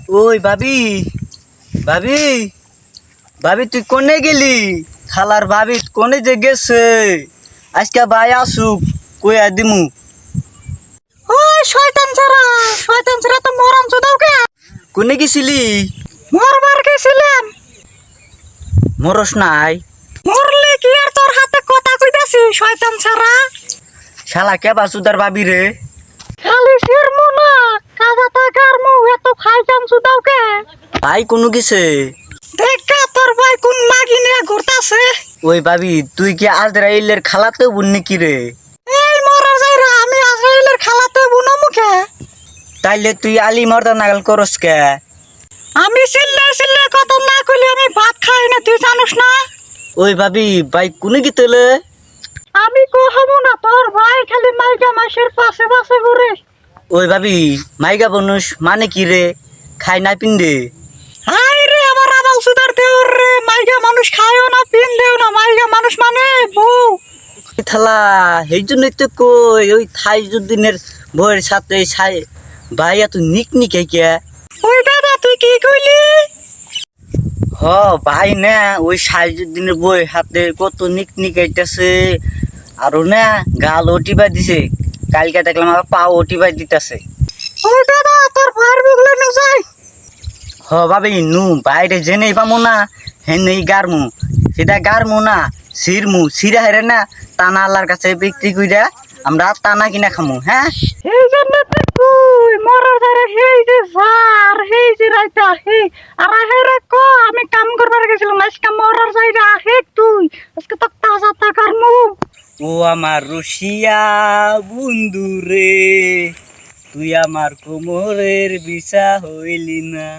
ওই ভাবি, ভাবি, ভাবি তুই কোনে গেলি? খালার ভাবি কোনে যে গেছে? আজকে ভাই আসুক কইয়া দিমু। ওই শয়তান ছাড়া তো মরণ চোদাও কে? কোনে গেছিলি? মরবার গেছিলাম। মরস নাই? মরলে কি আর তোর হাতে কথা কইতাছি শয়তান ছাড়া? শালা কে বাসুদার ভাবি রে? খালি ফিরমু না, কাজা টাকার মু এত খাইতাম চোদাও কে? ভাই কোনো গেছে? দেখা তোর ভাই কোন মাগি নিয়ে ঘুরতাছে। ওই ভাবি তুই কি আজরাইলের খালাতেও বোন নাকি রে? এই মরা যাইরা আমি আজরাইলের খালাতে বুনো মুখে। তাইলে তুই আলি মর্দা নাগাল করস কে? আমি চিল্লে কথা না কইলে আমি ভাত খাই না, তুই জানোস না? ওই ভাবি ভাই কোনে গেতলে? আমি কহবো না, তোর ভাই খালি মাইকা মাসের পাশে পাশে ঘুরে। ওই ভাবি মাইগা বনুস মানে কি রে? খাই না পিন্দে? হাই রে আমার আবাল সুদার দেওর রে, মাইকা মানুষ খায়ও না পিন দেও না, মাইকা মানুষ মানে বউ। থালা সেই জন্যই তো কই ওই থাইজুদ্দিনের বউয়ের সাথে ভাই এত নিক নিকে কে? ওই দাদা তুই কি কইলি? হ ভাই না ওই সাইজুদ্দিনের বউয়ের হাতে কত নিক নিকাইতেছে। আরো না গাল ওটিবা দিছে, কালকে দেখলাম আবার পা ওটিবা দিতেছে। ওই দাদা তোর ভাইয়ের বুগলে নে যাই। হ ভাবি নু বাইরে জেনেই পামো না হেনেই গারমু, সেটা গারমু না সিরমু, সিরা হেরে না টানা আল্লাহর কাছে বিক্রি কইরা আমরা টানা কিনা খামু। হ্যাঁ এই জন্য তো কই মরা যারে হেই যে জার হেই যে রাইতা হে আর হেরে কো আমি কাম করবার গেছিলাম, আজকে মরার যাইরা হে তুই আজকে তো তাজা টাকার মু। ও আমার রুশিয়া বন্ধু রে, তুই আমার কোমরের বিছা হইলি না।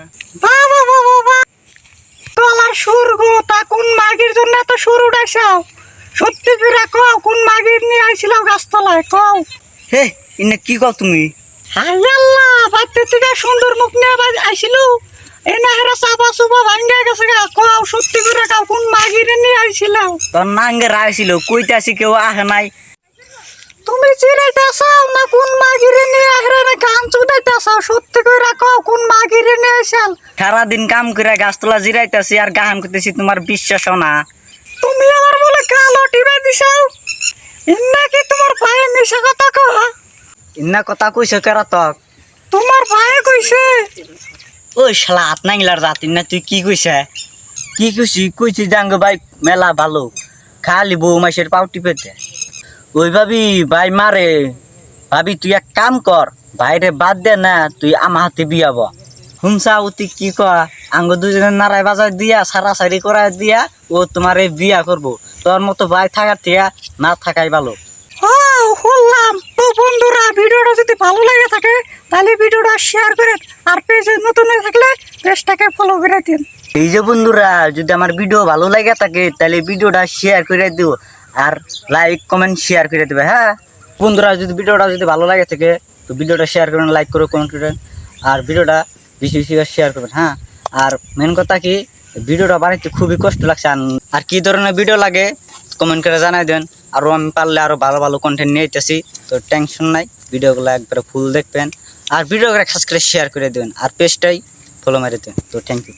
বাবা বাবা বাবা তোলার সুর গো, তা কোন মাগির জন্য এত সুর উঠাইছাও? সত্যি করে কও কোন মাগির নিয়ে আইছিলাম গাছতলায় কও। হে ইনে কি কও তুমি? হাই আল্লাহ বাইতে থেকে সুন্দর মুখ নিয়ে আইছিল, এই না হেরা চাপা চুপা ভাঙ্গা গেছে গা, কও সত্যি করে কও কোন মাগির নিয়ে আইছিলাম? তোর নাঙ্গে রাইছিল কইতাছি কেউ আহে নাই। তুমি চিরাইতাছাও না কোন মাগির নিয়ে হেরা না গান চুদাইতাছাও? সত্যি করে কও কোন মাগির নিয়ে আইছাল? সারাদিন কাম করে গাছতলা জিরাইতাছি আর গাহান করতেছি, তোমার বিশ্বাস না? তুমি আমার বলে কালো টিপে দিছাও, ইন্না কি তোমার ভাই মিশা কথা কও? ইন্না কথা কইছে কেরা তক? তোমার ভাই কইছে। ওই শালা হাত নাঙ্গিলার জাতিন না তুই কি কইছে? কি কইছি জাঙ্গ ভাই মেলা ভালো, খালি বউ মাসের পাউটি পেতে। ওই ভাবি ভাই মারে, ভাবি তুই এক কাম কর, ভাইরে বাদ দে না, তুই আমার হাতে বিয়াব। হুমসা উতি কি কয় আঙ্গ দুজনের নারায় বাজার দিয়া সারাসারি করায় দিয়া ও তোমার বিয়া করবো। তোর মতো ভাই থাকার থেকে না থাকাই ভালো। বললাম তো বন্ধুরা, ভিডিওটা যদি ভালো লাগে থাকে তাহলে ভিডিওটা শেয়ার করেন, আর পেজে নতুন হয়ে থাকলে পেজটাকে ফলো করে দিন। এই যে বন্ধুরা যদি আমার ভিডিও ভালো লাগে থাকে তাহলে ভিডিওটা শেয়ার করে দিও, আর লাইক কমেন্ট শেয়ার করে দেবে। হ্যাঁ বন্ধুরা যদি ভিডিওটা যদি ভালো লাগে থাকে তো ভিডিওটা শেয়ার করবেন, লাইক করে কমেন্ট করবেন, আর ভিডিওটা বেশি বেশি শেয়ার করবেন। হ্যাঁ আর মেন কথা কি ভিডিওটা বানাইতে খুবই কষ্ট লাগছে, আর কি ধরনের ভিডিও লাগে কমেন্ট করে জানাই দেন, আরও আমি পারলে আরও ভালো ভালো কন্টেন্ট নিয়ে যেতেছি। তো টেনশন নাই, ভিডিওগুলো একবারে ফুল দেখবেন আর ভিডিওগুলো খাস করে শেয়ার করে দেবেন আর পেজটাই ফলো মেরে দেবেন। তো থ্যাংক ইউ।